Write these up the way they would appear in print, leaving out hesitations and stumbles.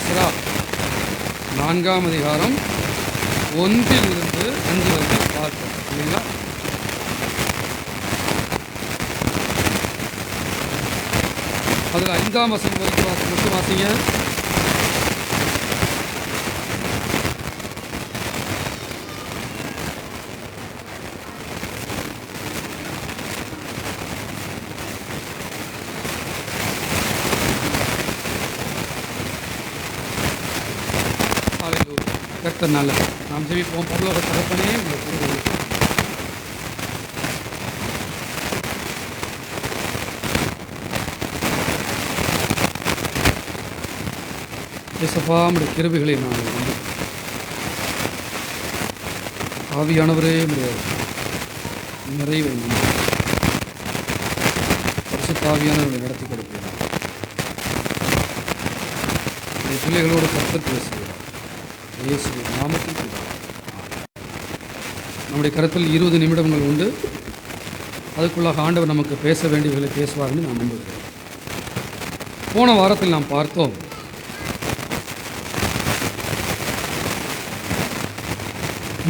Ezra 4ஆம் அதிகாரம் 1 to 5 வரை பார்ப்போம் இல்லைங்களா? அதில் 5ஆம் வசனம் வரைக்கும் மட்டும் வாசிங்க. கர்த்தர் நல்லவர். நாம் ஜெபிப்போம். பரலோக தகப்பனே, இயேசுவா, உம்முடைய கிருபைகளை நாங்கள் நம்புகிறோம். ஆவியானவரே, உம்முடைய நிறைவை நம்புகிறோம். பரிசுத்த ஆவியானவர்களை நடத்தி கொடுக்கிறார். பிள்ளைகளோடு கர்த்தர் பேசுகிறார். இயேசுவின் நாமத்தில் நம்முடைய கருத்தில் 20 நிமிடங்கள் உண்டு. அதுக்குள்ளாக ஆண்டவர் நமக்கு பேச வேண்டியவர்களை பேசுவார்னு நான் நம்புகிறேன். போன வாரத்தில் நாம் பார்த்தோம்,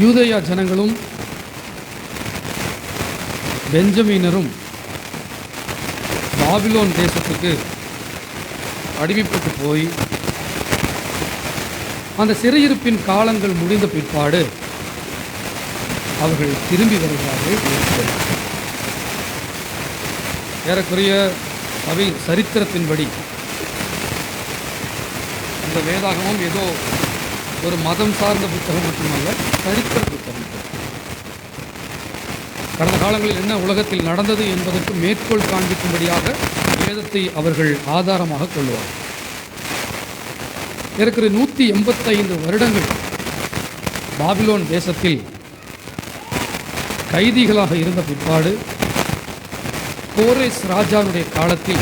யூதேயா ஜனங்களும் பெஞ்சமீனரும் பாபிலோன் தேசத்துக்கு அடிமைப்பட்டு போய் அந்த சிறையிருப்பின் காலங்கள் முடிந்த பிற்பாடு அவர்கள் திரும்பி வருகிறார்கள். ஏறக்குறைய அவை சரித்திரத்தின்படி இந்த வேதாகமும் ஏதோ ஒரு மதம் சார்ந்த புத்தகம் மட்டுமல்ல, சரித்திர புத்தகம். கடந்த காலங்களில் என்ன உலகத்தில் நடந்தது என்பதற்கு மேற்கோள் காண்பிக்கும்படியாக வேதத்தை அவர்கள் ஆதாரமாக கொள்வார்கள். ஏற்கனவே 185 வருடங்கள் பாபிலோன் தேசத்தில் கைதிகளாக இருந்த பிற்பாடு கோரேஸ் ராஜாவுடைய காலத்தில்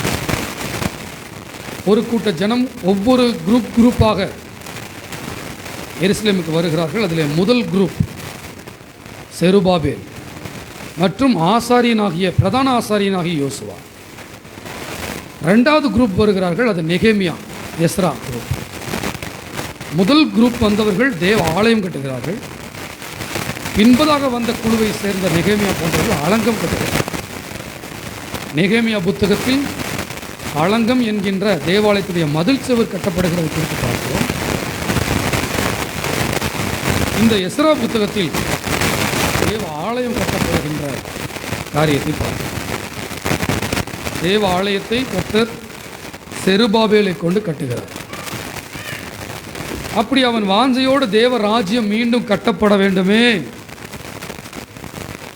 ஒரு கூட்ட ஜனம் ஒவ்வொரு குரூப்பாக எருசலேமுக்கு வருகிறார்கள். அதில் முதல் குரூப் செருபாபேல் மற்றும் பிரதான ஆசாரியனாகிய யோசுவா. 2வது குரூப் வருகிறார்கள், அது நெகேமியா, எஸ்ரா குரூப். முதல் குரூப் வந்தவர்கள் தேவ ஆலயம் கட்டுகிறார்கள். பின்பதாக வந்த குழுவை சேர்ந்த நெகேமியா போன்றவர்கள் அலங்கம் கட்டுகிறார்கள். நெகேமியா புத்தகத்தில் அலங்கம் என்கின்ற தேவாலயத்துடைய மதில் சுவர் கட்டப்படுகிறது குறித்து பார்க்கிறோம். இந்த எஸ்ரா புத்தகத்தில் தேவ ஆலயம் கட்டப்படுகின்ற காரியத்தை பார்க்கிறோம். தேவ ஆலயத்தை கர்த்தர் செருபாபேலை கொண்டு கட்டுகிறார். அப்படி அவன் வாஞ்சையோடு தேவ ராஜ்யம் மீண்டும் கட்டப்பட வேண்டுமே.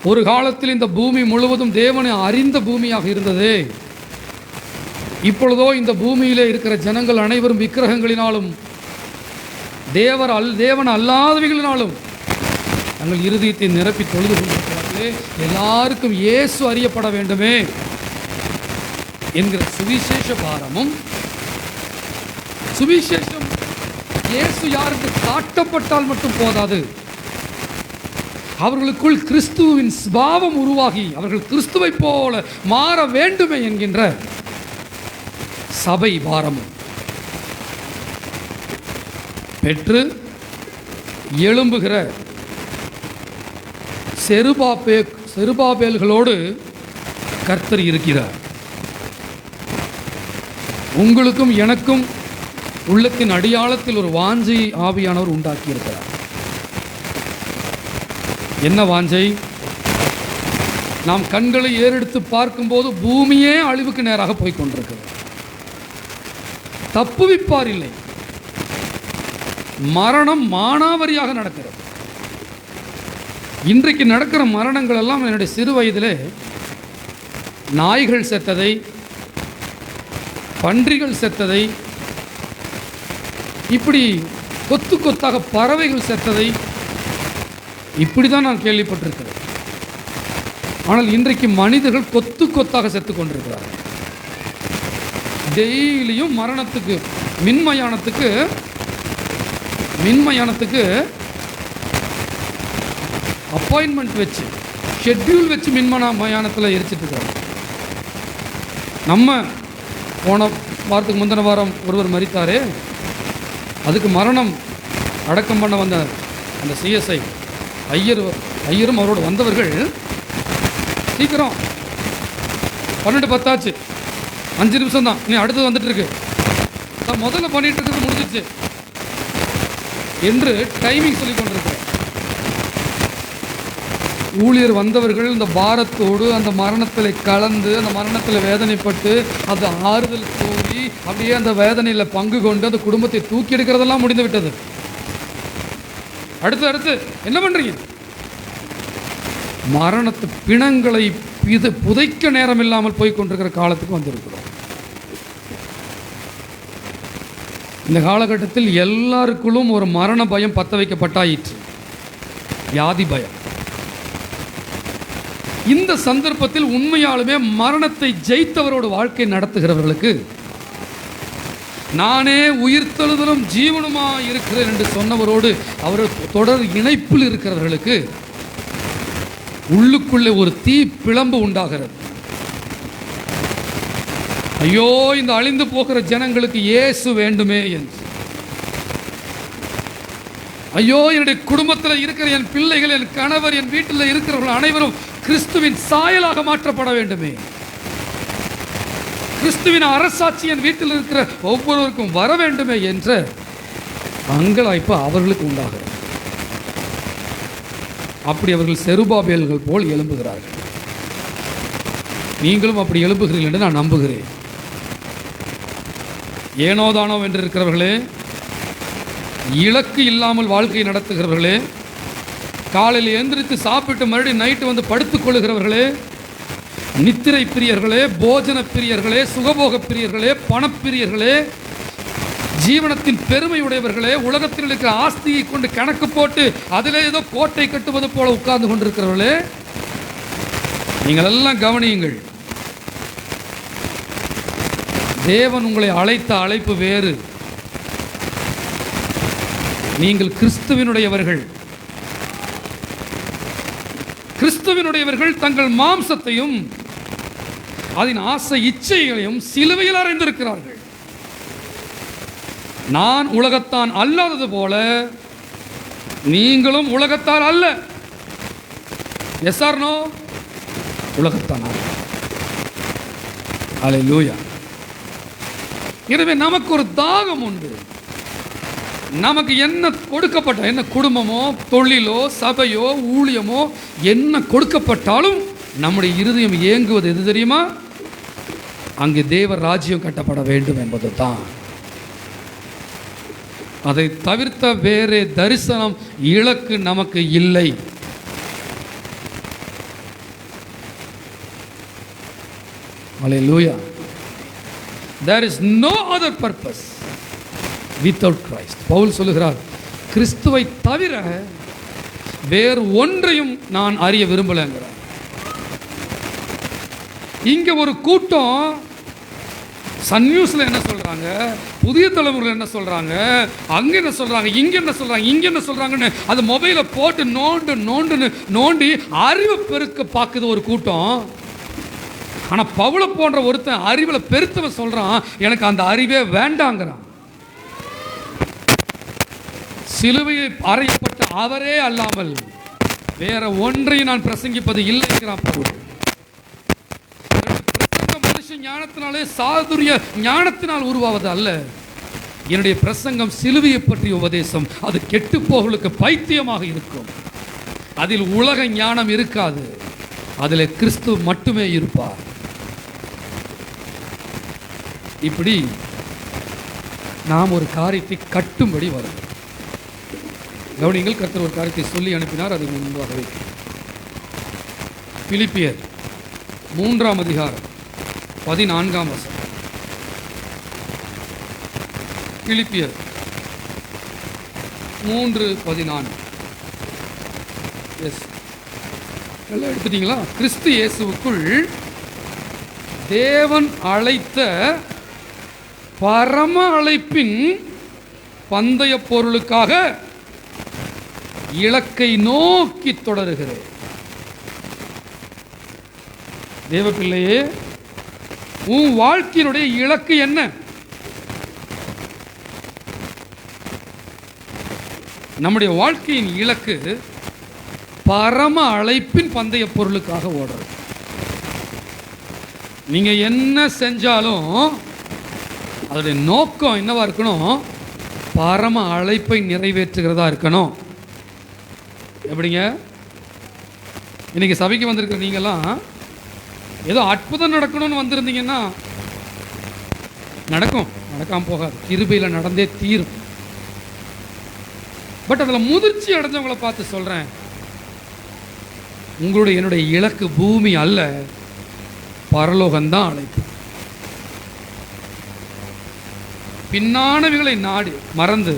ஒரு காலத்தில் இந்த பூமி முழுவதும் தேவனை அறிந்த பூமியாக இருந்தது. இப்பொழுதோ இந்த பூமியிலே இருக்கிற ஜனங்கள் அனைவரும் விக்கிரகங்களினாலும் தேவன் அல்லாதவைகளினாலும் தங்கள் இருதயத்தை நிரப்பி தொழுது கொண்டிருக்கிறார்களே. எல்லாருக்கும் இயேசு அறியப்பட வேண்டுமே என்கிற சுவிசேஷ பாரமும், சுவிசேஷம் இயேசு யாருக்கு காட்டப்பட்டால் மட்டும் போதாது, அவர்களுக்குள் கிறிஸ்துவின் சுபாவம் உருவாகி அவர்கள் கிறிஸ்துவை போல மாற வேண்டுமே என்கின்ற சபை பாரமும் பெற்று எழும்புகிற செருபாபேல்களோடு கர்த்தர் இருக்கிறார். உங்களுக்கும் எனக்கும் உள்ளத்தின் அடியாளத்தில் ஒரு வாஞ்சை ஆவியானவர் உண்டாக்கி இருக்கிறார். என்ன வாஞ்சை? நாம் கண்களை ஏறெடுத்து பார்க்கும்போது பூமியே அழிவுக்கு நேராக போய்கொண்டிருக்கிறது. தப்புவிப்பார் இல்லை. மரணம் மானாவரியாக நடக்கிறது. இன்றைக்கு நடக்கிற மரணங்கள் எல்லாம் என்னுடைய சிறு வயதிலே நாய்கள் செத்ததை, பன்றிகள் செத்ததை, இப்படி கொத்து கொத்தாக பறவைகள் செத்ததை இப்படி தான் நான் கேள்விப்பட்டிருக்கிறேன். ஆனால் இன்றைக்கு மனிதர்கள் கொத்து கொத்தாக செத்து கொண்டிருக்கிறார்கள். டெய்லியும் மரணத்துக்கு மின்மயானத்துக்கு அப்பாயின்மெண்ட் வச்சு ஷெட்யூல் வச்சு மயானத்தில் எரிச்சிட்டு இருக்கிறாங்க. நம்ம போன வாரத்துக்கு முந்தின வாரம் ஒருவர் மரித்தாரே, அதுக்கு மரணம் அடக்கம் பண்ண வந்த அந்த சிஎஸ்ஐ ஐயரும் அவரோடு வந்தவர்கள் சீக்கிரம் 12:10 ஆச்சு, 5 நிமிஷம் தான், நீ அடுத்தது வந்துட்டு இருக்கு, முதல்ல பண்ணிட்டு இருக்கிறது முடிஞ்சிச்சு என்று டைமிங் சொல்லி கொண்டிருக்கிறார். ஊழியர் வந்தவர்கள் இந்த பாரத்தோடு அந்த மரணத்தில் கலந்து, அந்த மரணத்தில் வேதனைப்பட்டு, அந்த ஆறுதல் கூறி அப்படியே அந்த வேதனையில் பங்கு கொண்டு அந்த குடும்பத்தை தூக்கி எடுக்கிறதெல்லாம் முடிந்து விட்டது. அடுத்து என்ன பண்றீங்க? மரணத்து பிணங்களை புதைக்க நேரம் இல்லாமல் போய் கொண்டிருக்கிற காலத்துக்கு வந்திருக்கிறோம். இந்த காலகட்டத்தில் எல்லாருக்குள்ளும் ஒரு மரண பயம் பற்ற வைக்கப்பட்டாயிற்று, வியாதி பயம். இந்த சந்தர்ப்பத்தில் உண்மையாலுமே மரணத்தை ஜெயித்தவரோடு வாழ்க்கை நடத்துகிறவர்களுக்கு, நானே உயிர்த்தெழுதலும் ஜீவனுமா இருக்கிறேன் என்று சொன்னவரோடு அவர் தொடர் இணைப்பில் இருக்கிறவர்களுக்கு உள்ளுக்குள்ளே ஒரு தீ பிளம்பு உண்டாகிறது. ஐயோ, இந்த அழிந்து போகிற ஜனங்களுக்கு இயேசு வேண்டுமே என்று. ஐயோ, என்னுடைய குடும்பத்தில் இருக்கிற என் பிள்ளைகள், என் கணவர், என் வீட்டில் இருக்கிறவர்கள் அனைவரும் கிறிஸ்துவின் சாயலாக மாற்றப்பட வேண்டுமே. கிறிஸ்துவின் அரசாட்சி என் வீட்டில் இருக்கிற ஒவ்வொருவருக்கும் வர வேண்டுமே என்ற அங்கலாய்ப்பு அவர்களுக்கு உண்டாகிறது. அப்படி அவர்கள் செருபாபேல்கள் போல் எழும்புகிறார்கள். நீங்களும் அப்படி எழும்புகிறீர்கள் என்று நான் நம்புகிறேன். ஏனோதானோ என்று இருக்கிறவர்களே, இலக்கு இல்லாமல் வாழ்க்கை நடத்துகிறவர்களே, காலையில் எந்திரித்து சாப்பிட்டு மறுபடியும் நைட்டு வந்து படுத்துக் கொள்ளுகிறவர்களே, நித்திரை பிரியர்களே, போஜன பிரியர்களே, சுகபோக பிரியர்களே, பணப்பிரியர்களே, ஜீவனத்தின் பெருமை உடையவர்களே, உலகத்தில் இருக்கிற ஆஸ்தியை கொண்டு கணக்கு போட்டு அதிலே ஏதோ கோட்டை கட்டுவது போல உட்கார்ந்து கொண்டிருக்கிறவர்களே, நீங்கள் எல்லாம் கவனியுங்கள். தேவன் உங்களை அழைத்த அழைப்பு வேறு. நீங்கள் கிறிஸ்துவினுடையவர்கள். கிறிஸ்துவினுடையவர்கள் தங்கள் மாம்சத்தையும் அதன் ஆசை இச்சைகளையும் சிலுவையில் அறைந்திருக்கிறார்கள். நான் உலகத்தான் அல்லாதது போல நீங்களும் உலகத்தார் அல்ல. Yes or no? உலகத்தான் அல்ல. அல்லேலூயா. எனவே நமக்கு ஒரு தாகம் உண்டு. நமக்கு என்ன கொடுக்கப்பட்ட, என்ன குடும்பமோ தொழிலோ சபையோ ஊழியமோ என்ன கொடுக்கப்பட்டாலும் நம்முடைய இருதயம் ஏங்குவது எது தெரியுமா? அங்கே தேவ ராஜ்யம் கட்டப்பட வேண்டும் என்பது தான். அதை தவிர்த்த வேறே தரிசனம் இலக்கு நமக்கு இல்லை. Hallelujah. There is no other purpose without Christ. Pavul சொல்லுகிறார், கிறிஸ்துவை தவிர வேறு ஒன்றையும் நான் அறிய விரும்பலைங்கிறார். இங்க ஒரு கூட்டம் சன் நியூஸ்ல என்ன சொல்றாங்க, புதிய தலைமுறையில் என்ன சொல்றாங்க, அங்க என்ன சொல்றாங்க, இங்க என்ன சொல்றாங்க, இங்க என்ன சொல்றாங்கன்னு அது மொபைலை போட்டு நோண்டி அறிவை பெருக்க பார்க்குது ஒரு கூட்டம். ஆனா பவுல போன்ற ஒருத்தன் அறிவில் பெருத்தவன் சொல்றான், எனக்கு அந்த அறிவே வேண்டாங்கிறான். சிலுவையை அறையப்பட்ட அவரே அல்லாமல் வேற ஒன்றையும் நான் பிரசங்கிப்பது இல்லைங்கிறான் பவுல். மனுஷன் ஞானத்தினாலே சாதுரிய ஞானத்தினால் உருவாவது அல்ல. என்னுடைய பிரசங்கம் சிலுவையை பற்றிய உபதேசம். அது கெட்டுப்போர்களுக்கு பைத்தியமாக இருக்கும். அதில் உலக ஞானம் இருக்காது. அதில் கிறிஸ்து மட்டுமே இருப்பார். இப்படி நாம் ஒரு காரியத்தை கட்டும்படி வரும். கவனிங்கள், கர்த்தர் ஒரு காரியத்தை சொல்லி அனுப்பினார். அது முன்பாகவே பிலிப்பியர் 3ஆம் அதிகாரம் 14ஆம் வசனம். பிலிப்பியர் 3:14. எஸ், எல்லாம் எடுத்துட்டீங்களா? கிறிஸ்து இயேசுவுக்குள் தேவன் அழைத்த பரம அழைப்பின் பந்தய பொருளுக்காக இலக்கை நோக்கி தொடருகிறேன். தேவ பிள்ளையே, உன் வாழ்க்கையினுடைய இலக்கு என்ன? நம்முடைய வாழ்க்கையின் இலக்கு பரம அழைப்பின் பந்தய பொருளுக்காக ஓடுறது. நீங்க என்ன செஞ்சாலும் அதோடைய நோக்கம் என்னவா இருக்கணும்? பரம அழைப்பை நிறைவேற்றுகிறதா இருக்கணும். எப்படிங்க? இன்னைக்கு சபைக்கு வந்திருக்கிற நீங்கெல்லாம் ஏதோ அற்புதம் நடக்கணும்னு வந்திருந்தீங்கன்னா நடக்கும், நடக்காம போகாது, கிருபையில் நடந்தே தீரும். பட் அதில் முதிர்ச்சி அடைஞ்சவங்களை பார்த்து சொல்கிறேன், உங்களுடைய என்னுடைய இலக்கு பூமி அல்ல, பரலோகம்தான் அழைப்பு. பின்னானவைகளை நாடு மறந்து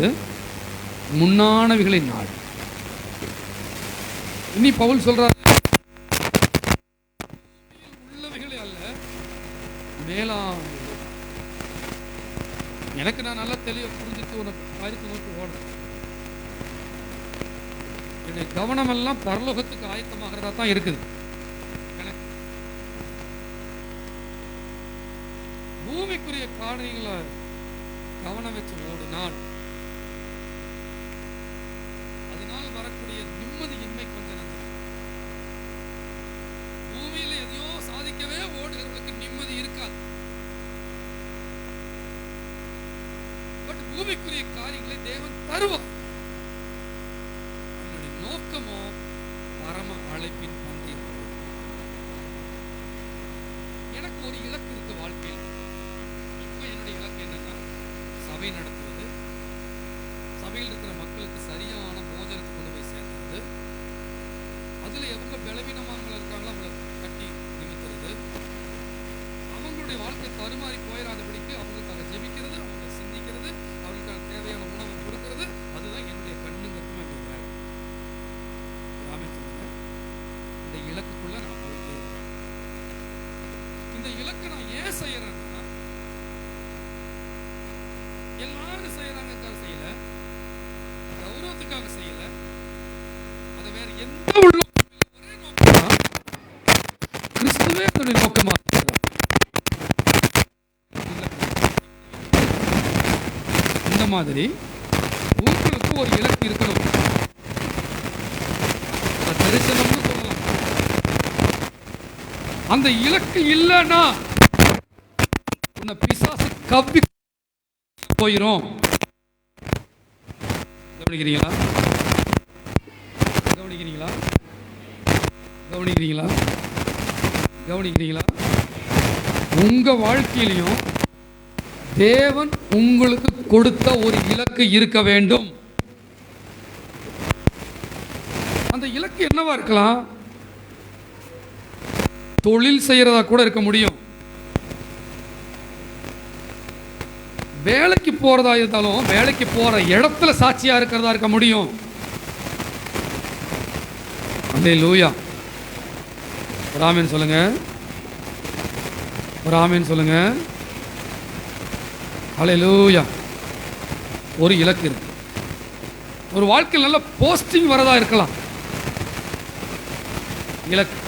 முன்னானவைகளை நாடு. இனி பவுல் சொல்றார், உள்ளவைகளே அல்ல மேலாம். எனக்கு நான் நல்லா தெளிவ புரிஞ்சுட்டு உனக்கு காரியத்தை நோக்கி ஓடுறேன். என்னுடைய கவனம் எல்லாம் பரலோகத்துக்கு ஆயத்தமாகிறதா தான் இருக்குது. பூமிக்குரிய காரியங்களை கவனம் வச்சு ஓடினால் அதனால் வரக்கூடிய நிம்மதியின்மை கொஞ்சம் நஞ்சம். பூமியில எதையோ சாதிக்கவே ஓடுகிறவர்களுக்கு நிம்மதி இருக்காது. பட் பூமிக்குரிய காரியங்களை தேவன் தருவார். என்னுடைய நோக்கமோ பரம அழைப்பின் பந்தயம். எனக்கு ஒரு இலக்கு இருக்கு வாழ்க்கையில். என்னுடைய இலக்கு என்னன்னா, சபை நடத்துவது, சபையில் இருக்கிற மக்களுக்கு சரியான போஜனத்தை கொண்டு போய் சேர்க்கிறது, அதுல எவங்க பலவீனமாக இருக்காங்களோ அவங்களை கட்டி நிமித்துறது, அவங்களுடைய வாழ்க்கை தருமாறி போயிடாதபடிக்கு அவங்களுக்காக ஜெபிக்கிறது, அவங்களை சிந்திக்கிறது, அவங்களுக்கான தேவையான உணவை கொடுக்கிறது. அதுதான் என்னுடைய கண்ணுங்கிறதும் என்னுடைய வேலை. சொல்லுங்க, இந்த இலக்குக்குள்ள நான் போயிட்டே இருக்கேன். இந்த இலக்கை நான் ஏன் செய்யறேன்னா, எல்லாரும் செய்யறாங்க செய்யல, கௌரவத்துக்காக செய்யல, அது வேற எந்த உள்ள ஒரே நோக்கம், கிறிஸ்துவே அதனுடைய நோக்கமா. இந்த மாதிரி உங்களுக்கு ஒரு இலக்கு இருக்கணும். தரிசனம்னு சொல்லலாம். அந்த இலக்கு இல்லைன்னா உன்னை பிசாசு கவ்வி போயிரும். கவனிக்கிறீங்களா? கவனிக்கிறீங்களா? கவனிக்கிறீங்களா? கவனிக்கிறீங்களா? உங்க வாழ்க்கையிலையும் தேவன் உங்களுக்கு கொடுத்த ஒரு இலக்கு இருக்க வேண்டும். அந்த இலக்கு என்னவா இருக்கலாம்? தொழில் செய்யறதா கூட இருக்க முடியும், வேலைக்கு போறதா இருந்தாலும் வேலைக்கு போற இடத்துல சாட்சியா இருக்கிறதா இருக்க முடியும். அல்லேலூயா. ஒரு ஆமென் சொல்லுங்க, ஒரு ஆமென் சொல்லுங்க. அல்லேலூயா. ஒரு இலக்கு இருக்கு. ஒரு வாழ்க்கையில் நல்ல போஸ்டிங் வரதா இருக்கலாம். இலக்கு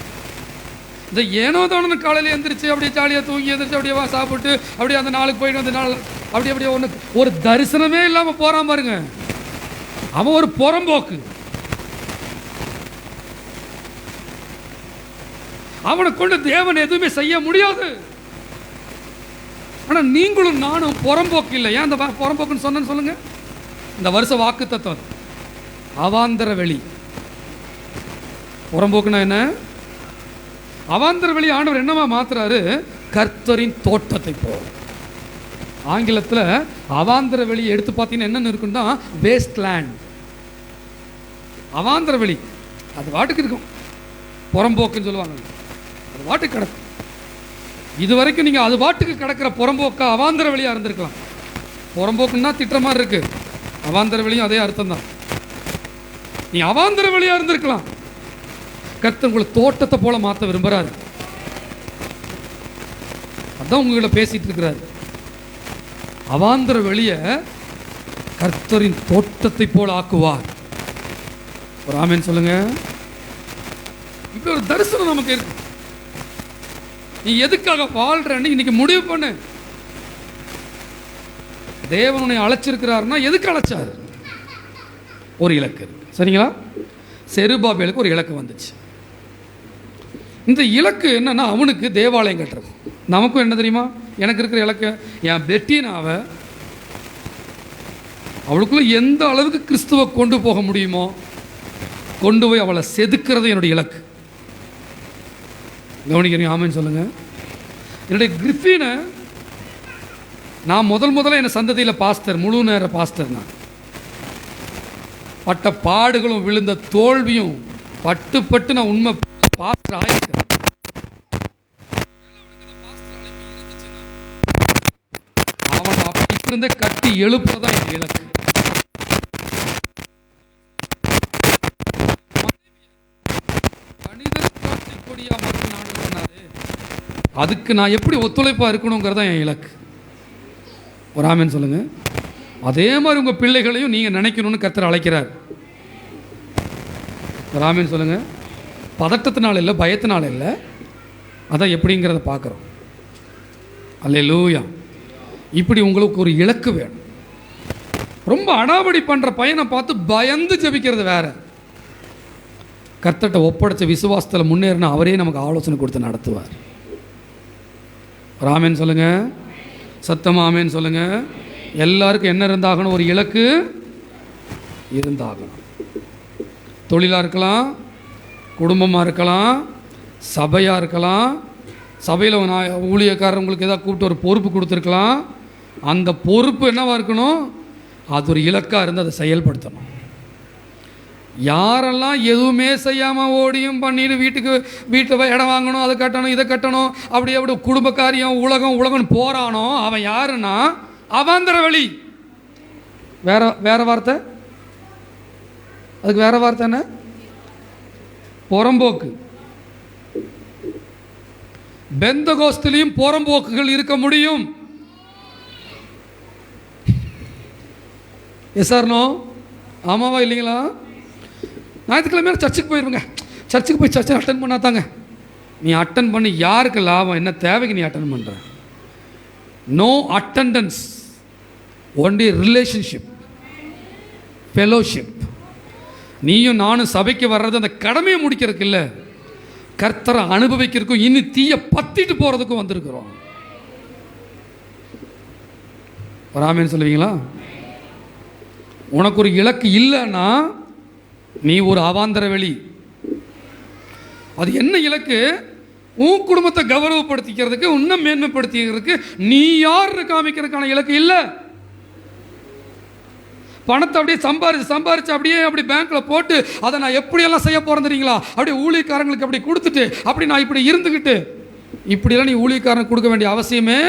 இந்த ஏனோ தானு காலையில் எந்திரிச்சு அப்படியே ஜாலியாக தூங்கி எந்திரிச்சு அப்படியே சாப்பிட்டு அப்படியே அந்த நாளுக்கு போயிட்டு அந்த நாள் அப்படி அப்படியே ஒன்று ஒரு தரிசனமே இல்லாமல் போறான் பாருங்க, அவன் ஒரு புறம்போக்கு. அவனை கொண்டு தேவன் எதுவுமே செய்ய முடியாது. ஆனா நீங்களும் நானும் புறம்போக்கு இல்லை. ஏன் அந்த புறம்போக்குன்னு சொன்னேன்னு சொல்லுங்க. இந்த வருஷ வாக்கு தத்துவம் அவாந்தர வெளி. புறம்போக்குன்னா என்ன? அவாந்தர வெளி ஆண்டவர் என்னமா மாத்துறாரு? கர்த்தரின் தோட்டத்தை போல். ஆங்கிலத்தில் அவாந்தர வெளியை எடுத்து பார்த்தீங்கன்னா என்னென்னு இருக்குன்னா வேஸ்ட் லேண்ட். அவாந்தர வெளி அது வாட்டுக்கு இருக்கும், புறம்போக்குன்னு சொல்லுவாங்க. அது வாட்டுக்கு கிடக்கும். இது வரைக்கும் நீங்கள் அது வாட்டுக்கு கிடக்கிற புறம்போக்கா அவாந்தர வெளியாக இருந்திருக்கலாம். புறம்போக்குன்னா திட்டுற மாதிரி இருக்கு, அவாந்தர வெளியும் அதே அர்த்தம் தான். நீ அவாந்தர வெளியாக இருந்திருக்கலாம். கர்த்தர் உங்களை தோட்டத்தை போல மாற்ற விரும்புகிறாரு. அதான் உங்ககிட்ட பேசிட்டு இருக்கிறாரு. அவாந்தர வெளியை கர்த்தரின் தோட்டத்தை போல ஆக்குவார். ஒரு ஆமென் சொல்லுங்க. இப்படி ஒரு தரிசனம் நமக்கு இருக்கு. நீ எதுக்காக வாழ்றன்னு இன்னைக்கு முடிவு பண்ணு. தேவன் உன்னை அழைச்சிருக்கிறாருன்னா எதுக்கு அழைச்சாரு? ஒரு இலக்கு இருக்குது. சரிங்களா? செருபாபேலுக்கு ஒரு இலக்கு வந்துச்சு. இந்த இலக்கு என்னன்னா, அவனுக்கு தேவாலயம் கட்டுறது. நமக்கும் என்ன தெரியுமா? எனக்கு இருக்கிற இலக்கு, என் பெட்டினாவை அவளுக்குள்ள எந்த அளவுக்கு கிறிஸ்துவை கொண்டு போக முடியுமோ கொண்டு போய் அவளை செதுக்கிறது என்னுடைய இலக்கு. கவனிக்கிறீங்க? ஆமென்னு சொல்லுங்க. என்னுடைய கிரிஃபினை நான் முதல்ல என் சந்ததியில் பாஸ்டர், முழு நேர பாஸ்டர். நான் பட்ட பாடுகளும் விழுந்த தோல்வியும் பட்டு நான் உண்மை பாஸ்டர் ஆயிருக்கிறேன். அவன் அப்படி இருந்தே கட்டி எழுப்புறதான் என் இலக்கு. அதுக்கு நான் எப்படி ஒத்துழைப்பாக இருக்கணுங்கிறதா என் இலக்கு. ஒரு ஆமென் சொல்லுங்க. அதே மாதிரி உங்கள் பிள்ளைகளையும் நீங்கள் நினைக்கணும்னு கர்த்தர் அழைக்கிறார். ஒரு ஆமென் சொல்லுங்க. பதட்டத்தினால இல்லை, பயத்தினால இல்லை, அதான் எப்படிங்கிறத பார்க்குறோம். அல்லேலூயா. இப்படி உங்களுக்கு ஒரு இலக்கு வேணும். ரொம்ப அடாவடி பண்ணுற பையனை பார்த்து பயந்து ஜெபிக்கிறது வேற. கர்த்தர்ட்ட ஒப்படைச்ச விசுவாசத்தில் முன்னேறினா அவரே நமக்கு ஆலோசனை கொடுத்து நடத்துவார். ஒரு ஆமென் சொல்லுங்க. சத்தமா ஆமென் சொல்லுங்க. எல்லாருக்கும் என்ன இருந்தாகணும்? ஒரு இலக்கு இருந்தாகணும். தொழிலாக இருக்கலாம், குடும்பமாக இருக்கலாம், சபையாக இருக்கலாம். சபையில் ஊழியக்காரங்களுக்கு ஏதாவது கூப்பிட்டு ஒரு பொறுப்பு கொடுத்துருக்கலாம். அந்த பொறுப்பு என்னவாக இருக்கணும்? அது ஒரு இலக்காக இருந்து அதை செயல்படுத்தணும். யாரெல்லாம் எதுவுமே செய்யாமல் ஓடியும் பண்ணிட்டு வீட்டில் போய் இடம் வாங்கணும், அதை கட்டணும், இதை கட்டணும், அப்படி குடும்ப காரியம் உலகம் போகிறானோ அவன் யாருன்னா அவாந்தர வழி. வேற வார்த்தை, அதுக்கு வேற வார்த்தை என்ன? புறம்போக்கு. பெந்தகோஸ்திலையும் புறம்போக்குகள் இருக்க முடியும். Yes or no? ஆமாவா இல்லைங்களா? ஞாயிற்றுக்கிழமையில சர்ச்சுக்கு போயிருங்க. சர்ச்சுக்கு போய் சர்ச்சை அட்டன் பண்ணாதாங்க. நீ அட்டன் பண்ணி யாருக்கு லாபம்? என்ன தேவைக்கு நீ அட்டன் பண்ணுற? No attendance, only relationship, fellowship. நீயும் நானும் சபைக்கு வர்றது அந்த கடமையை முடிக்கிறதுக்கு இல்லை, கர்த்தரை அனுபவிக்கிறதுக்கும் இன்னும் தீய பத்திட்டு போகிறதுக்கும் வந்திருக்கிறோம். ஒரு ஆமென் சொல்லுவீங்களா? உனக்கு ஒரு இலக்கு இல்லைன்னா நீ ஒரு அவாந்தர வெளி. அது என்ன இலக்கு? உன் குடும்பத்தை கௌரவப்படுத்திக்கிறதுக்கு, இன்னும் மேன்மைப்படுத்திக்கிறதுக்கு நீ யாரு காமிக்கிறதுக்கான இலக்கு இல்லை. பணத்தை அப்படியே சம்பாரிச்சு அப்படி பேங்க்ல போட்டு அதை நான் எப்படியெல்லாம் செய்ய போறேன் தெரியுங்களா? அப்படியே ஊழியக்காரங்களுக்கு அப்படி கொடுத்துட்டு அப்படி நான் இப்படி இருந்துக்கிட்டு இப்படியெல்லாம் நீ ஊழியக்காரனுக்கு கொடுக்க வேண்டிய அவசியமே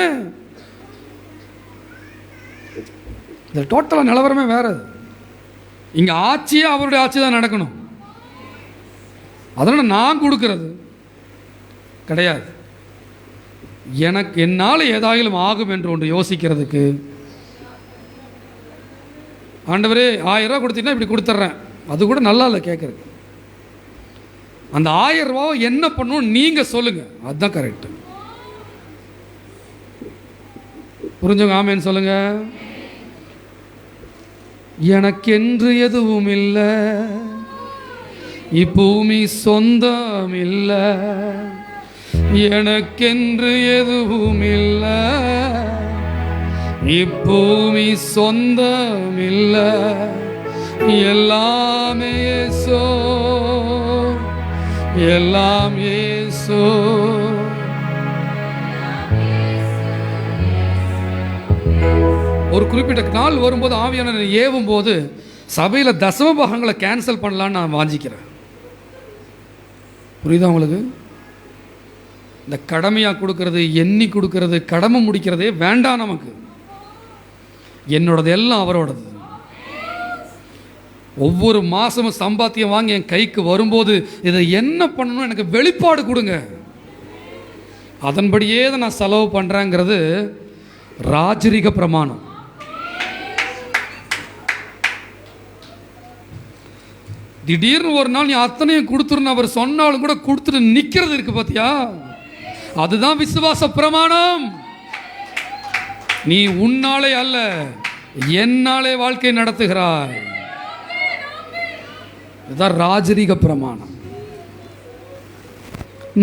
இந்த டோட்டலாக நிலவரமே வேற. இங்கே ஆட்சியே அவருடைய ஆட்சி தான் நடக்கணும். அதனால் நான் கொடுக்கறது கிடையாது. எனக்கு என்னால் ஏதாயிலும் ஆகும் என்று ஒன்று யோசிக்கிறதுக்கு, ஆண்டவரே 1000 ரூபா கொடுத்தீங்கன்னா இப்படி கொடுத்துட்றேன், அது கூட நல்லா இல்லை கேட்குறது. அந்த 1000 ரூபாவை என்ன பண்ணணும் நீங்கள் சொல்லுங்கள், அதுதான் கரெக்டு. புரிஞ்சவங்க ஆமேன்னு சொல்லுங்க. எனக்கென்று எதுவும் இல்லை, இப்பூமி சொந்தம் இல்லை, எனக்கென்று எதுவும் இல்லை, இப்பூமி சொந்தம் இல்லை, எல்லாமே இயேசு, எல்லாம் இயேசு. ஒரு குறிப்பிட்ட நாள் வரும்போது ஆவியானவர் ஏவும் போது சபையில் தசம பாகங்களை கேன்சல் பண்ணலான்னு நான் வாஞ்சிக்கிறேன். புரியுதா உங்களுக்கு? இந்த கடமையாக கொடுக்கறது, எண்ணி கொடுக்கறது, கடமை முடிக்கிறதே வேண்டாம் நமக்கு. என்னோடது எல்லாம் அவரோடது. ஒவ்வொரு மாதமும் சம்பாத்தியம் வாங்கி என் கைக்கு வரும்போது இதை என்ன பண்ணணும் எனக்கு வெளிப்பாடு கொடுங்க, அதன்படியே தான் நான் செலவு பண்ணுறேங்கிறது ராஜரிக பிரமாணம். திடீர்னு ஒரு நாள் நீ அத்தனையும் கொடுத்துருன்னு அவர் சொன்னாலும் கூட கொடுத்துட்டு நிற்கிறது இருக்கு பார்த்தியா, அதுதான் விசுவாச பிரமாணம். நீ உன்னாலே அல்ல என்னாலே வாழ்க்கை நடத்துகிறாய். இதுதான் ராஜரீக பிரமாணம்.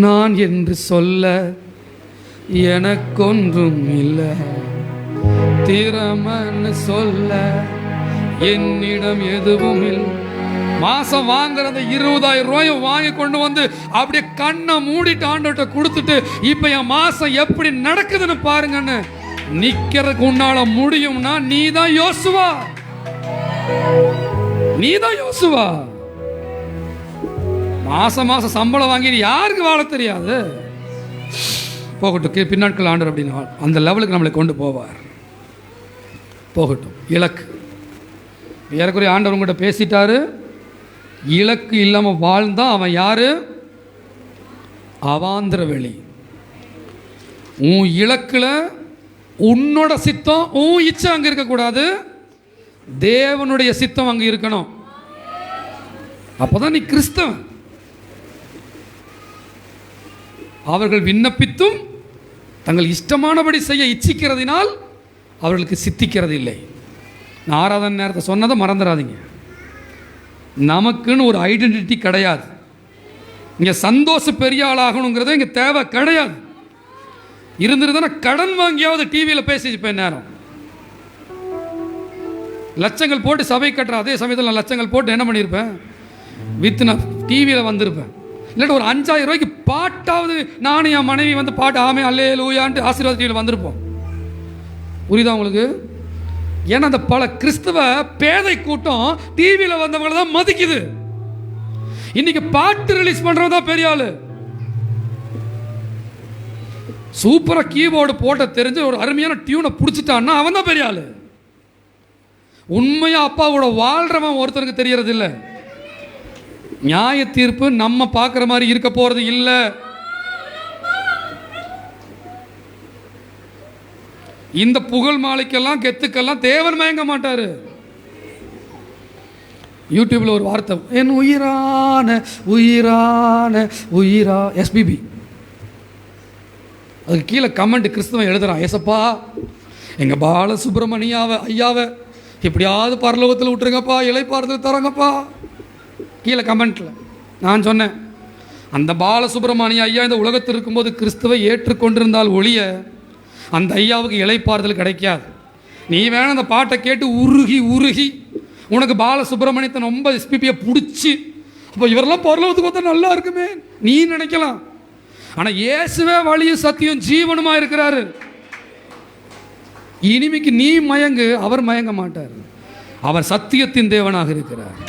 நான் என்று சொல்ல எனக்கொன்றும் இல்லை, திறமன்னு சொல்ல என்னிடம் எதுவும் இல்லை. மாசம் வாங்குற அந்த 20,000 ரூபாயை வாங்கி கொண்டு வந்து அப்படியே கண்ணை மூடிட்டு ஆண்டவர்கிட்ட கொடுத்துட்டு இப்ப என் மாசம் எப்படி நடக்குதுன்னு பாருங்கன்னு நிக்கிறதுக்கு உன்னால முடியும்னா நீதான் யோசுவா, நீதான் யோசுவா. மாசம் மாசம் சம்பளம் வாங்கி யாருக்கு வாழ தெரியாது? போகட்டும், பின்னாட்கள் ஆண்டவர் அப்படின்னு அந்த லெவலுக்கு நம்மளை கொண்டு போவார். போகட்டும். இலக்கு ஏறக்குறைய ஆண்டவர் உங்கள்கிட்ட பேசிட்டாரு. இலக்கு இல்லாமல் வாழ்ந்தான் அவன் யாரு? அவாந்திர வெளி. உன் இலக்குல உன்னோட சித்தம், உன் இச்சை அங்கே இருக்கக்கூடாது, தேவனுடைய சித்தம் அங்கே இருக்கணும். அப்போதான் நீ கிறிஸ்தவன். அவர்கள் விண்ணப்பித்தும் தங்கள் இஷ்டமானபடி செய்ய இச்சிக்கிறதினால் அவர்களுக்கு சித்திக்கிறது இல்லை. நான் ஆராதனை நேரத்தை சொன்னதை மறந்துடாதீங்க. நமக்குன்னு ஒரு ஐடென்டிட்டி கிடையாது. இங்கே சந்தோஷ பெரிய ஆளாகணுங்கிறது இங்கே தேவை கிடையாது. இருந்திருந்தா கடன் வாங்கியாவது டிவியில் பேசிப்பேன். நேரம் லட்சங்கள் போட்டு சபை கட்டுற அதே சமயத்தில் நான் லட்சங்கள் போட்டு என்ன பண்ணியிருப்பேன்? நான் டிவியில் வந்திருப்பேன். இல்லாட்டி ஒரு 5,000 ரூபாய்க்கு பாட்டாவது நானும் என் மனைவி வந்து பாட்டு ஆமே அல்லே லூயான்ட்டு ஆசீர்வாத டிவியில் வந்திருப்போம். புரியுதா உங்களுக்கு? ஏன்னா அந்த பல கிறிஸ்தவ பேதை கூட்டம் டிவியில் வந்தவங்களை தான் மதிக்குது. இன்னைக்கு பாட்டு ரிலீஸ் பண்றவங்க தான் பெரிய ஆளு. சூப்பரா கீபோர்டு போட்ட தெரிஞ்சு ஒரு அருமையான டியூனை பிடிச்சிட்டான்னா அவன் தான் பெரிய ஆளு. உண்மையா அப்பாவோட வாழ்றவன் ஒருத்தருக்கு தெரியறது இல்லை. நியாய தீர்ப்பு நம்ம பார்க்குற மாதிரி இருக்க போறது இல்லை. இந்த புகழ் மாலைக்கெல்லாம் கெத்துக்கெல்லாம் தேவன் மயங்க மாட்டாரு. யூடியூப்ல ஒரு வார்த்தை, என் உயிரான உயிரான உயிரா எஸ்பிபி. அதுக்கு கீழே கமெண்ட் கிறிஸ்தவன் எழுதுறான், ஏசப்பா எங்க பால சுப்பிரமணியாவை ஐயாவை எப்படியாவது பரலோகத்தில் விட்டுருங்கப்பா, இளைப்பாறுதல் தரங்கப்பா. கீழே கமெண்ட்ல நான் சொன்னேன், அந்த பால சுப்பிரமணிய ஐயா இந்த உலகத்தில் இருக்கும்போது கிறிஸ்துவை ஏற்றுக்கொண்டிருந்தால் ஒழிய அந்த ஐயாவுக்கு இளைப்பாறுதல் கிடைக்காது. நீ வேணா அந்த பாட்டை கேட்டு உருகி உருகி உனக்கு பால சுப்பிரமணியத்தை ரொம்ப எஸ்பிபியை பிடிச்சி அப்போ இவரெல்லாம் பரலோகத்துக்கு வந்து நல்லா இருக்குமே நீ நினைக்கலாம். ஆனால் இயேசுவே வழியும் சத்தியம் ஜீவனுமா இருக்கிறாரு. இனிமைக்கு நீ மயங்கு, அவர் மயங்க மாட்டார். அவர் சத்தியத்தின் தேவனாக இருக்கிறார்.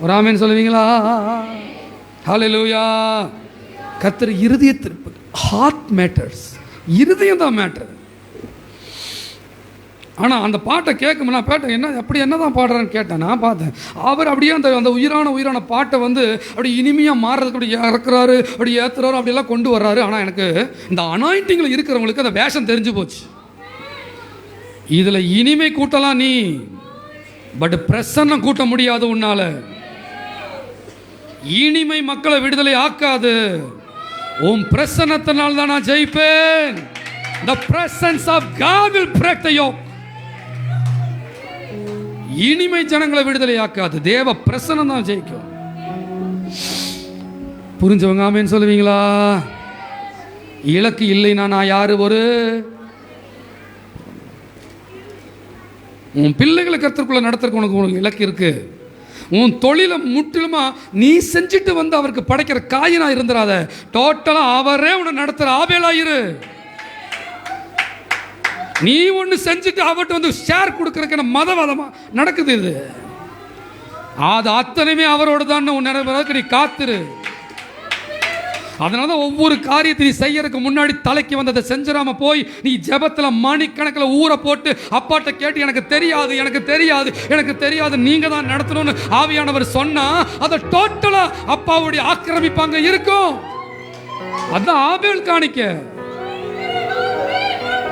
ஒரு ஆமென் சொல்லுவீங்களா? ஹல்லேலூயா. கர்த்தர் இருதயத்திற்கு, ஹார்ட் மேட்டர்ஸ், இருதயம் தான் மேட்டர். ஆனால் அந்த பாட்டை கேட்கும் நான் கேட்டேன், என்ன அப்படி என்ன தான் பாடுறான்னு கேட்டேன். நான் பார்த்தேன் அவர் அப்படியே அந்த உயிரான பாட்டை வந்து அப்படி இனிமையாக மாறுறதுக்கு அப்படி இறக்குறாரு, அப்படி ஏற்றுறாரு, அப்படியெல்லாம் கொண்டு வர்றாரு. ஆனால் எனக்கு இந்த அனாயிண்டிங்கில் இருக்கிறவங்களுக்கு அந்த வேஷம் தெரிஞ்சு போச்சு. இதில் இனிமை கூட்டலாம் நீ, பட் பிரசன்னம் கூட்ட முடியாது உன்னால. இனிமை மக்களை விடுதலை ஆக்காது. உன் பிரசன்னத்தினால் தான் நான் ஜெயிப்பேன். The presence of God will break the yoke. இனிமை ஜனங்களை விடுதலை ஆக்காது, தேவ பிரசன்னம் தான் ஜெயிக்கும். புரிஞ்சவங்க ஆமென் சொல்லுவீங்களா? இலக்கு இல்லைன்னா நான் யாரு? ஒரு உன் பிள்ளைகளை கர்த்தருக்குள்ள நடத்துறதுக்கு உனக்கு இலக்கு இருக்கு. உன் தொழிலை முற்றிலுமா நீ செஞ்சுட்டு வந்து அவருக்கு படைக்கிற காயினா இருந்துடாத. டோட்டலா அவரே உன்னை நடத்துற ஆபேலாயிரு. நீ ஒன்று செஞ்சுட்டு அவர்கிட்ட வந்து ஷேர் கொடுக்கறதுக்கு மதவாதமா நடக்குது. இது அது அத்தனையுமே அவரோட தான் நிறைவேறதுக்கு நீ காத்துரு. அதனால தான் ஒவ்வொரு காரியத்தை நீ செய்யறதுக்கு முன்னாடி தலைக்கு வந்ததை செஞ்சிடாம போய் நீ ஜெபத்தில் மணிக்கணக்கில் ஊற போட்டு அப்பாட்ட கேட்டு எனக்கு தெரியாது எனக்கு தெரியாது எனக்கு தெரியாது நீங்க தான் நடத்தணும்னு ஆவியானவர் சொன்னா அதை டோட்டலா அப்பாவுடைய ஆக்கிரமிப்பாங்க இருக்கும். அதான் ஆபேல் காணிக்க.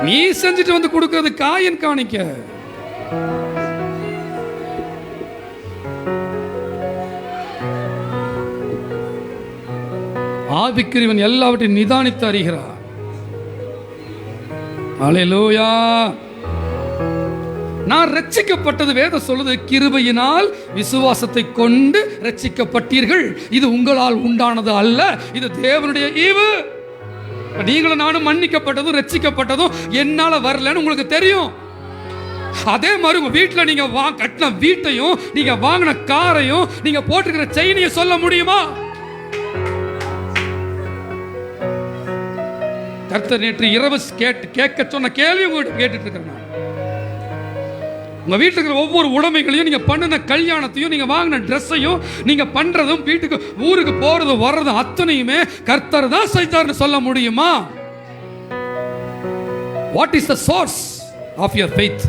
நீ செஞ்சுட்டு வந்து கொடுக்கிறது காயின் காணிக்க. ஆவிக்குரியவன் எல்லாவற்றையும் நிதானித்து அறிகிறார். அல்லேலூயா. நான் ரட்சிக்கப்பட்டது, வேதம் சொல்லுது, கிருபையினால் விசுவாசத்தை கொண்டு ரட்சிக்கப்பட்டீர்கள், இது உங்களால் உண்டானது அல்ல, இது தேவனுடைய ஈவு. நீங்களும் நானும் மன்னிக்கப்பட்டதும் ரட்சிக்கப்பட்டதும் என்னால வரலன்னு உங்களுக்கு தெரியும். அதே மாதிரி உங்க வீட்டில் நீங்க கட்டின வீட்டையும் நீங்க வாங்கின காரையும் நீங்க போட்டுக்கிற செயினையும் சொல்ல முடியுமா? கர்த்தர் நேற்று இரவு கேட்க சொன்ன கேள்வி உங்கள்கிட்ட கேட்டுட்டு இருக்கிறேன். உங்க வீட்டில் இருக்கிற ஒவ்வொரு உடைமைகளையும், நீங்க பண்ணின கல்யாணத்தையும், நீங்க வாங்கின ட்ரெஸ்ஸையும், நீங்க பண்றதும், வீட்டுக்கு ஊருக்கு போறதும் வர்றதும் அத்தனையுமே கர்த்தர் தான் செய்தார்னு சொல்ல முடியுமா? What is the source of your faith?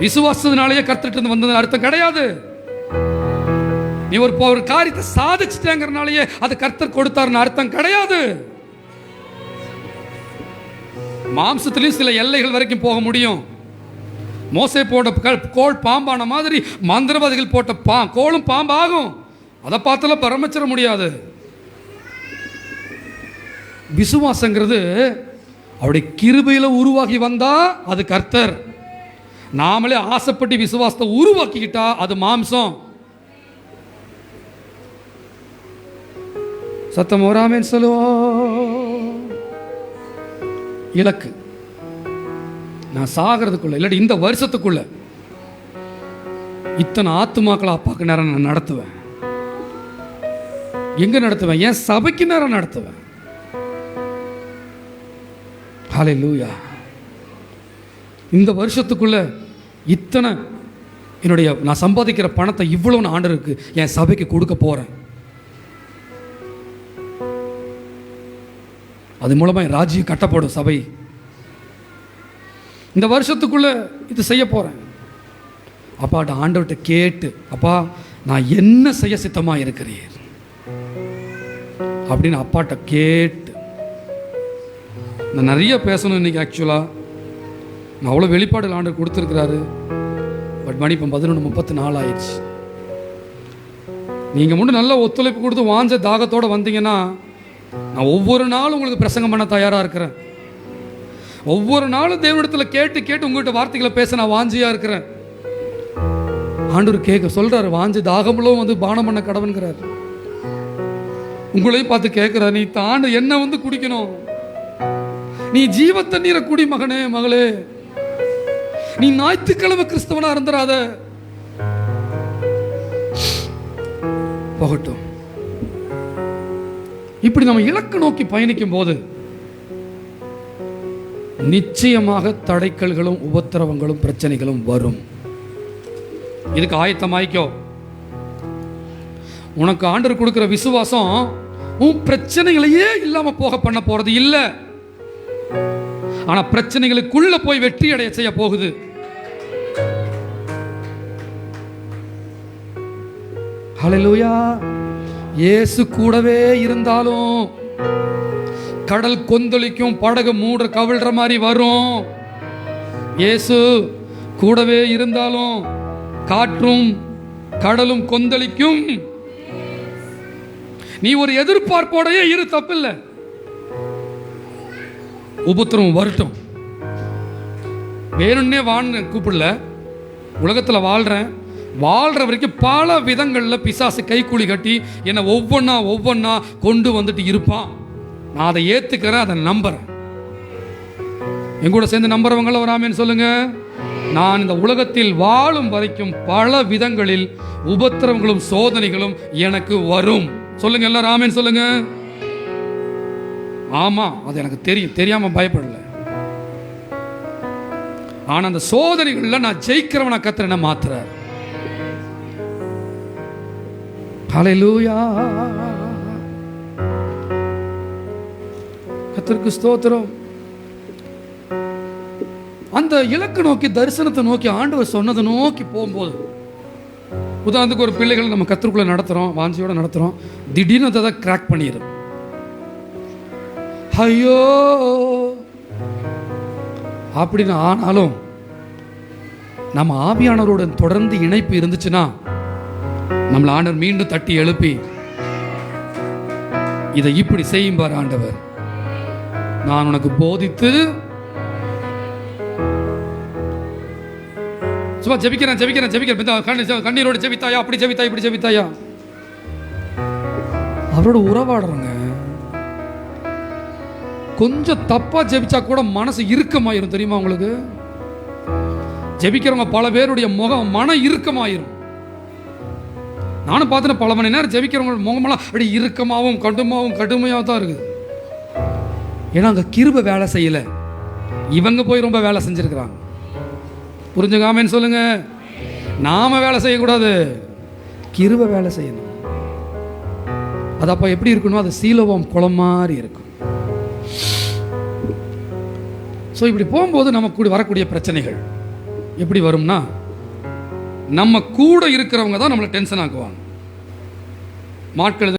விசுவாசத்தினாலேயே கர்த்தர்கிட்ட வந்தது அர்த்தம் கிடையாது. நீ ஒரு காரியத்தை சாதிச்சிட்டேங்கிறனாலேயே அது கர்த்தர் கொடுத்தாருன்னு அர்த்தம் கிடையாது. மாம்சத்திலையும் சில எல்லைகள் வரைக்கும் போக முடியும். மோசே போட்ட கோல் பாம்பான மாதிரி மந்திரவாதிகள் போட்ட கோலும் பாம்பாகும். அதை பார்த்தால பரமச்சிட முடியாது. விசுவாசங்கிறது அவருடைய கிருபையில உருவாகி வந்தா அது கர்த்தர். நாமளே ஆசைப்பட்டு விசுவாசத்தை உருவாக்கிக்கிட்டா அது மாம்சம். சத்தம் வராமேன்னு சொல்லுவோம். இலக்கு நான் சாகிறதுக்குள்ள, இல்லாட்டி இந்த வருஷத்துக்குள்ள இத்தனை ஆத்துமாக்களை அப்பாக்கு நேரம் நான் நடத்துவேன். எங்க நடத்துவேன்? என் சபைக்கு நேரம் நடத்துவேன். ஹல்லேலூயா. இந்த வருஷத்துக்குள்ள இத்தனை என்னுடைய நான் சம்பாதிக்கிற பணத்தை இவ்வளவு ஆண்டருக்கு என் சபைக்கு கொடுக்க போறேன். அது மூலமா என் ராஜ்யம் கட்டப்படும் சபை. இந்த வருஷத்துக்குள்ள இது செய்ய போறேன். அப்பாட்ட ஆண்டவர்கிட்ட கேட்டு, அப்பா நான் என்ன செய்ய சித்தமா இருக்கிறேன் அப்படின்னு அப்பாட்ட கேட்டு. நான் நிறைய பேசணும் இன்னைக்கு. ஆக்சுவலா நான் அவ்வளோ வெளிப்பாடுகள் ஆண்டவர் கொடுத்துருக்கிறாரு. பட் மணி இப்போ 11:34 ஆயிடுச்சு. நீங்கள் மட்டும் நல்ல ஒத்துழைப்பு கொடுத்து வாஞ்ச தாகத்தோடு வந்தீங்கன்னா நான் ஒவ்வொரு நாளும் உங்களுக்கு பிரசங்கம் பண்ண தயாராக இருக்கிறேன். ஒவ்வொரு நாளும் தேவனிடத்தில் கேட்டு கேட்டு உங்கள்கிட்ட வார்த்தைகளை பேச நான் வாஞ்சியாக இருக்கிறேன். ஆண்டவர் கேட்க சொல்கிறாரு, வாஞ்சி தாகமுள்ளவும் வந்து பானம் பண்ண கடவுங்கிறார். உங்களையும் பார்த்து கேட்குறார், நீ தாண்டு என்ன வந்து குடிக்கணும், நீ ஜீவ தண்ணீரை குடி மகனே மகளே, நீ ஞாயிற்றுக்கிழமை கிறிஸ்தவனா இருந்துராத. போகட்டும். இப்படி நம்ம இலக்கு நோக்கி பயணிக்கும் போது நிச்சயமாக தடைக்கல்களும் உபத்திரவங்களும் பிரச்சனைகளும் வரும். இதுக்கு ஆயத்தமாய்க்கோ. உனக்கு ஆண்டவர் கொடுக்கிற விசுவாசம் உன் பிரச்சனைகளையே இல்லாம போக பண்ண போறது இல்லை. ஆனா பிரச்சனைகளுக்குள்ள போய் வெற்றி அடைய செய்ய போகுது. ஹல்லேலூயா. இயேசு கூடவே இருந்தாலும் கடல் கொந்தளிக்கும், படகு மூடுற கவிழ்ற மாதிரி வரும். இயேசு கூடவே இருந்தாலும் காற்றும் கடலும் கொந்தளிக்கும். நீ ஒரு எதிர்பார்ப்போடையே இரு, தப்பில்லை. உபத்திரம் வரட்டும், வேணும்னே வான்னு கூப்பிடல. உலகத்தில் வாழ்ற வரைக்கும் பல விதங்களில் பிசாசு கைக்கூலி கட்டி என்னை ஒவ்வொன்னா கொண்டு வந்துட்டு இருப்பான். நான் அதை ஏத்துக்கிறேன், அதை நம்புறேன். எங்கூட சேர்ந்து நம்புறவங்கள வராமேன்னு சொல்லுங்க. நான் இந்த உலகத்தில் வாழும் வரைக்கும் பல விதங்களில் உபத்திரவங்களும் சோதனைகளும் எனக்கு வரும். சொல்லுங்க எல்லாரும் ஆமேன்னு சொல்லுங்க. ஆமா, அது எனக்கு தெரியும், தெரியாம பயப்படல. ஆனா அந்த சோதனைகள்ல நான் ஜெயிக்கிறவனை கர்த்தர் என்ன மாத்துறார். ஹல்லேலூயா. கர்த்தருக்கு ஸ்தோத்திரம். அந்த இலக்கு நோக்கி, தரிசனத்தை நோக்கி, ஆண்டவர் சொன்னதை நோக்கி போகும்போது, உதாரணத்துக்கு ஒரு பிள்ளைகள் நம்ம கர்த்தருக்குள்ள நடத்துறோம், வாஞ்சியோட நடத்துறோம், திடீர்னு அதை கிராக் பண்ணிடும். ஐயோ அப்படின்னு. ஆனாலும் நம்ம ஆவியானவருடன் தொடர்ந்து இணைப்பு இருந்துச்சுன்னா நம்மளை ஆண்டவர் மீண்டும் தட்டி எழுப்பி, இதை இப்படி செய்யும்பார் ஆண்டவர், நான் உனக்கு போதித்து சும்மா ஜெபிக்கிறேன் கண்ணீரோடு ஜெபித்தாயா, அப்படி ஜெபித்தாயா, இப்படி ஜெபித்தாயா. அவரோட உறவாடுறங்க. கொஞ்சம் தப்பா ஜெபிச்சா கூட மனசு இறுக்கமாயிரும் தெரியுமா உங்களுக்கு? ஜெபிக்கிறவங்க பல பேருடைய மன இறுக்கமாயிரும். நானும் பார்த்தேன், பல மணி நேரம் ஜெபிக்கிறவங்க முகமெல்லாம் அப்படி இறுக்கமாகவும் கடுமையாகவும் தான் இருக்குது. ஏன்னா அங்கே கிருபை வேலை செய்யலை, இவங்க போய் ரொம்ப வேலை செஞ்சுருக்கிறாங்க. புரிஞ்சுக்காமன்னு சொல்லுங்க. நாம வேலை செய்யக்கூடாது, கிருபை வேலை செய்யணும். அது அப்போ எப்படி இருக்கணும்? அது சீலோவாம் குளம் மாதிரி இருக்கும். ஸோ இப்படி போகும்போது நமக்கு வரக்கூடிய பிரச்சனைகள் எப்படி வரும்னா, நம்ம கூட இருக்கிறவங்க தான் நம்மளை டென்ஷன் ஆக்குவாங்க. மாட்கள்